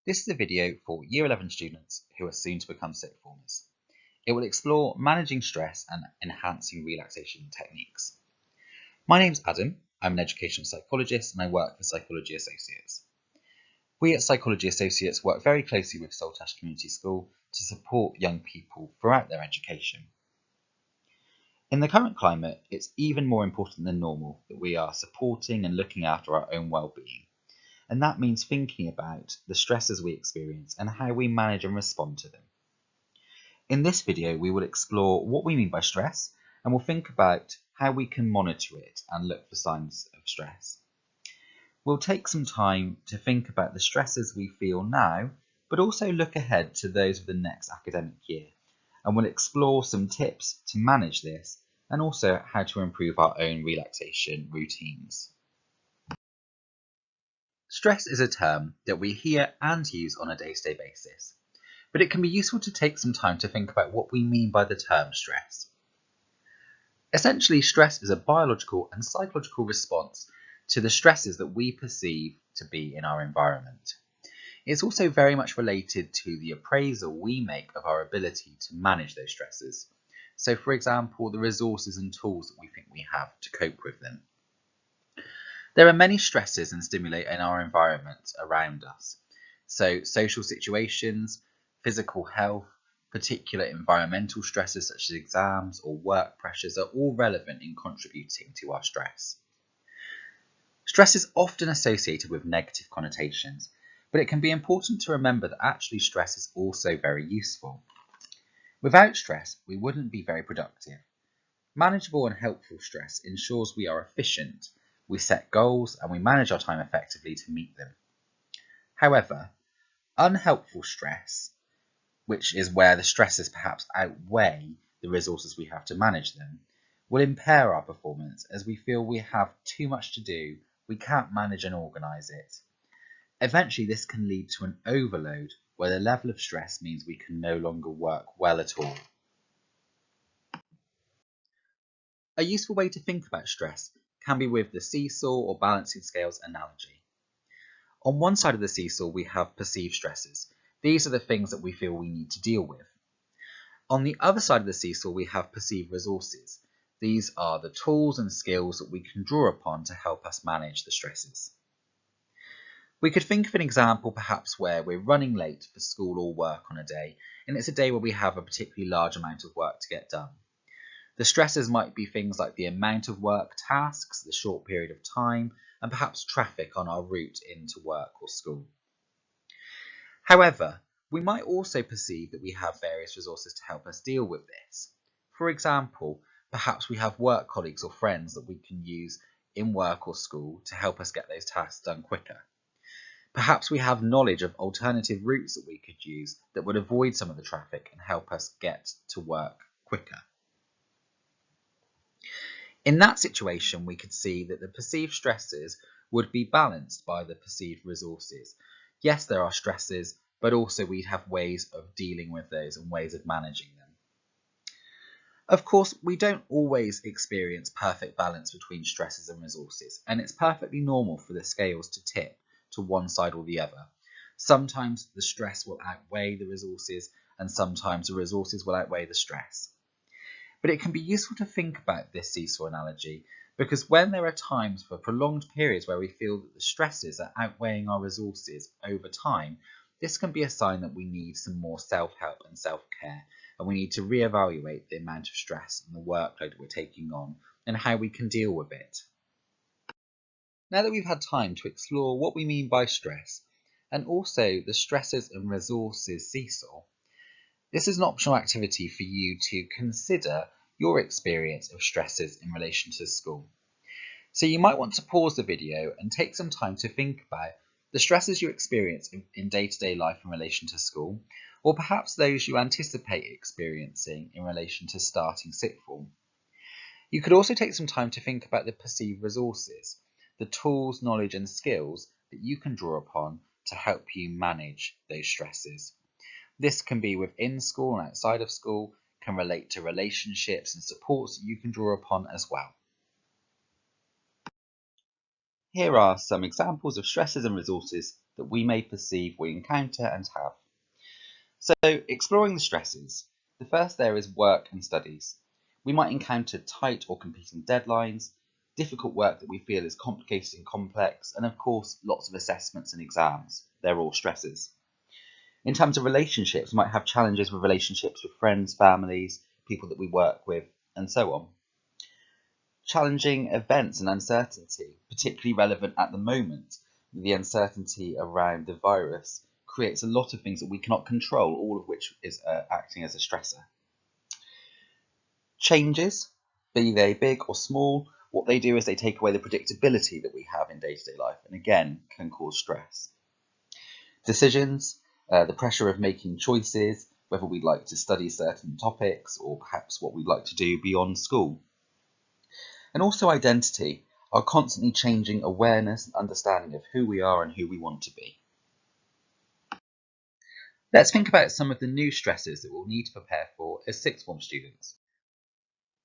This is a video for Year 11 students who are soon to become sixth formers. It will explore managing stress and enhancing relaxation techniques. My name's Adam, I'm an educational psychologist and I work for Psychology Associates. We at Psychology Associates work very closely with Saltash Community School to support young people throughout their education. In the current climate, it's even more important than normal that we are supporting and looking after our own well-being. And that means thinking about the stresses we experience and how we manage and respond to them. In this video, we will explore what we mean by stress, and we'll think about how we can monitor it and look for signs of stress. We'll take some time to think about the stresses we feel now, but also look ahead to those of the next academic year, and we'll explore some tips to manage this and also how to improve our own relaxation routines. Stress is a term that we hear and use on a day-to-day basis, but it can be useful to take some time to think about what we mean by the term stress. Essentially, stress is a biological and psychological response to the stresses that we perceive to be in our environment. It's also very much related to the appraisal we make of our ability to manage those stresses. So, for example, the resources and tools that we think we have to cope with them. There are many stresses and stimuli in our environment around us. So social situations, physical health, particular environmental stresses such as exams or work pressures are all relevant in contributing to our stress. Stress is often associated with negative connotations, but it can be important to remember that actually stress is also very useful. Without stress, we wouldn't be very productive. Manageable and helpful stress ensures we are efficient. We set goals and we manage our time effectively to meet them. However, unhelpful stress, which is where the stresses perhaps outweigh the resources we have to manage them, will impair our performance as we feel we have too much to do, we can't manage and organise it. Eventually, this can lead to an overload where the level of stress means we can no longer work well at all. A useful way to think about stress can be with the seesaw or balancing scales analogy. On one side of the seesaw, we have perceived stresses. These are the things that we feel we need to deal with. On the other side of the seesaw, we have perceived resources. These are the tools and skills that we can draw upon to help us manage the stresses. We could think of an example perhaps where we're running late for school or work on a day, and it's a day where we have a particularly large amount of work to get done. The stresses might be things like the amount of work tasks, the short period of time, and perhaps traffic on our route into work or school. However, we might also perceive that we have various resources to help us deal with this. For example, perhaps we have work colleagues or friends that we can use in work or school to help us get those tasks done quicker. Perhaps we have knowledge of alternative routes that we could use that would avoid some of the traffic and help us get to work quicker. In that situation, we could see that the perceived stresses would be balanced by the perceived resources. Yes, there are stresses, but also we'd have ways of dealing with those and ways of managing them. Of course, we don't always experience perfect balance between stresses and resources, and it's perfectly normal for the scales to tip to one side or the other. Sometimes the stress will outweigh the resources, and sometimes the resources will outweigh the stress. But it can be useful to think about this seesaw analogy because when there are times for prolonged periods where we feel that the stresses are outweighing our resources over time, this can be a sign that we need some more self-help and self-care, and we need to reevaluate the amount of stress and the workload that we're taking on and how we can deal with it. Now that we've had time to explore what we mean by stress and also the stresses and resources seesaw, this is an optional activity for you to consider your experience of stresses in relation to school. So you might want to pause the video and take some time to think about the stresses you experience in day-to-day life in relation to school, or perhaps those you anticipate experiencing in relation to starting sixth form. You could also take some time to think about the perceived resources, the tools, knowledge and skills that you can draw upon to help you manage those stresses. This can be within school and outside of school, can relate to relationships and supports that you can draw upon as well. Here are some examples of stresses and resources that we may perceive we encounter and have. So, exploring the stresses. The first there is work and studies. We might encounter tight or competing deadlines, difficult work that we feel is complicated and complex, and of course, lots of assessments and exams. They're all stresses. In terms of relationships, we might have challenges with relationships with friends, families, people that we work with, and so on. Challenging events and uncertainty, particularly relevant at the moment, the uncertainty around the virus creates a lot of things that we cannot control, all of which is acting as a stressor. Changes, be they big or small, what they do is they take away the predictability that we have in day-to-day life, and again, can cause stress. Decisions, the pressure of making choices, whether we'd like to study certain topics or perhaps what we'd like to do beyond school. And also identity, our constantly changing awareness and understanding of who we are and who we want to be. Let's think about some of the new stresses that we'll need to prepare for as sixth form students.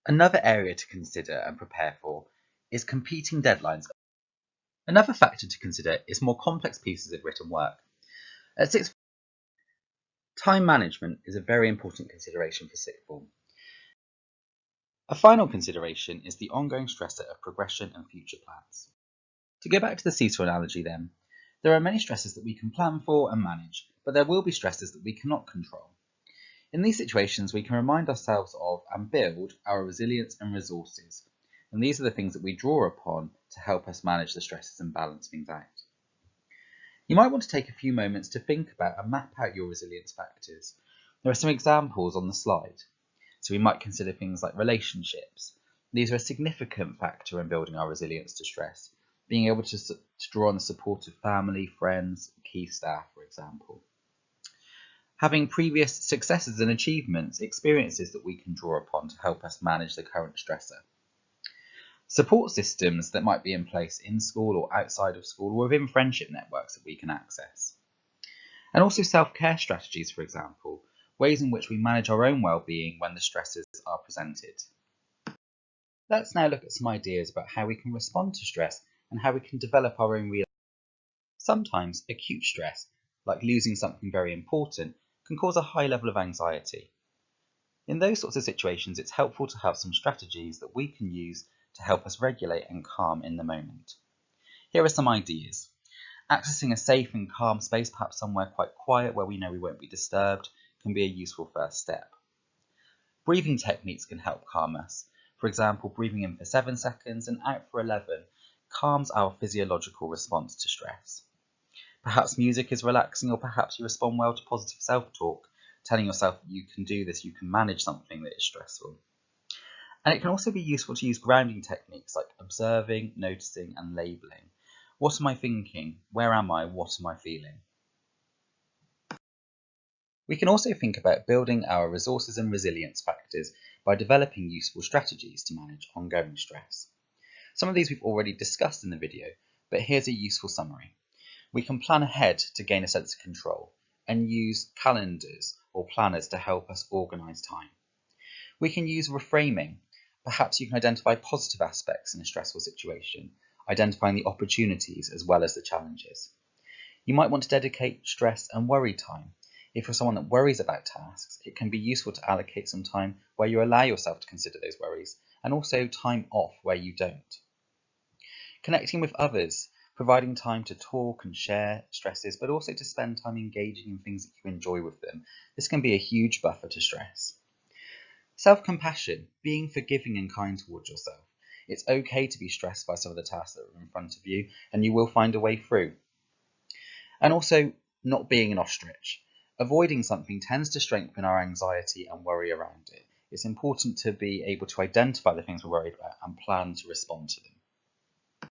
Another area to consider and prepare for is competing deadlines. Another factor to consider is more complex pieces of written work. At sixth form, time management is a very important consideration for sixth form. A final consideration is the ongoing stressor of progression and future plans. To go back to the seesaw analogy then, there are many stresses that we can plan for and manage, but there will be stresses that we cannot control. In these situations, we can remind ourselves of and build our resilience and resources, and these are the things that we draw upon to help us manage the stresses and balance things out. You might want to take a few moments to think about and map out your resilience factors. There are some examples on the slide. So we might consider things like relationships. These are a significant factor in building our resilience to stress, being able to draw on the support of family, friends, key staff, for example. Having previous successes and achievements, experiences that we can draw upon to help us manage the current stressor. Support systems that might be in place in school or outside of school or within friendship networks that we can access. And also self-care strategies, for example, ways in which we manage our own well-being when the stresses are presented. Let's now look at some ideas about how we can respond to stress and how we can develop our own real. Sometimes acute stress, like losing something very important, can cause a high level of anxiety. In those sorts of situations, it's helpful to have some strategies that we can use to help us regulate and calm in the moment. Here are some ideas. Accessing a safe and calm space, perhaps somewhere quite quiet where we know we won't be disturbed, can be a useful first step. Breathing techniques can help calm us. For example, breathing in for 7 seconds and out for 11 calms our physiological response to stress. Perhaps music is relaxing, or perhaps you respond well to positive self-talk, telling yourself that you can do this, you can manage something that is stressful. And it can also be useful to use grounding techniques like observing, noticing, and labeling. What am I thinking? Where am I? What am I feeling? We can also think about building our resources and resilience factors by developing useful strategies to manage ongoing stress. Some of these we've already discussed in the video, but here's a useful summary. We can plan ahead to gain a sense of control and use calendars or planners to help us organise time. We can use reframing. Perhaps you can identify positive aspects in a stressful situation, identifying the opportunities as well as the challenges. You might want to dedicate stress and worry time. If you're someone that worries about tasks, it can be useful to allocate some time where you allow yourself to consider those worries, and also time off where you don't. Connecting with others, providing time to talk and share stresses, but also to spend time engaging in things that you enjoy with them. This can be a huge buffer to stress. Self-compassion, being forgiving and kind towards yourself. It's okay to be stressed by some of the tasks that are in front of you, and you will find a way through. And also, not being an ostrich. Avoiding something tends to strengthen our anxiety and worry around it. It's important to be able to identify the things we're worried about and plan to respond to them.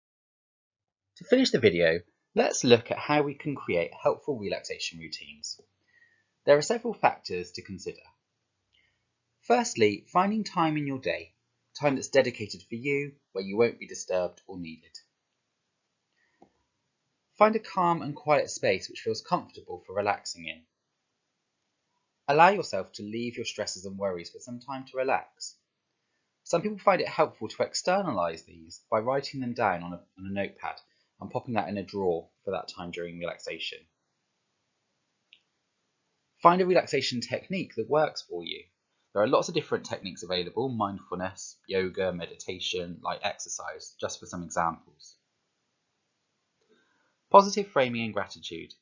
To finish the video, let's look at how we can create helpful relaxation routines. There are several factors to consider. Firstly, finding time in your day, time that's dedicated for you, where you won't be disturbed or needed. Find a calm and quiet space which feels comfortable for relaxing in. Allow yourself to leave your stresses and worries for some time to relax. Some people find it helpful to externalize these by writing them down on a notepad, I'm popping that in a drawer for that time during relaxation. Find a relaxation technique that works for you. There are lots of different techniques available: mindfulness, yoga, meditation, light exercise, just for some examples. Positive framing and gratitude.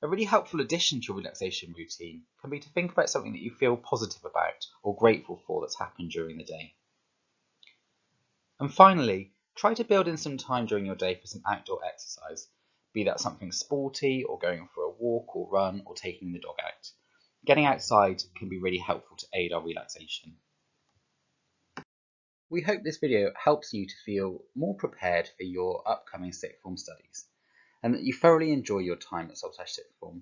A really helpful addition to your relaxation routine can be to think about something that you feel positive about or grateful for that's happened during the day. And finally, try to build in some time during your day for some outdoor exercise, be that something sporty or going for a walk or run or taking the dog out. Getting outside can be really helpful to aid our relaxation. We hope this video helps you to feel more prepared for your upcoming sixth form studies, and that you thoroughly enjoy your time at Saltash Sixth Form.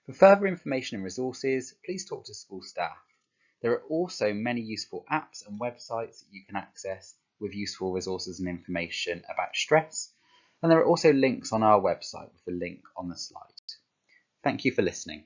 For further information and resources, please talk to school staff. There are also many useful apps and websites that you can access with useful resources and information about stress, and there are also links on our website with a link on the slide. Thank you for listening.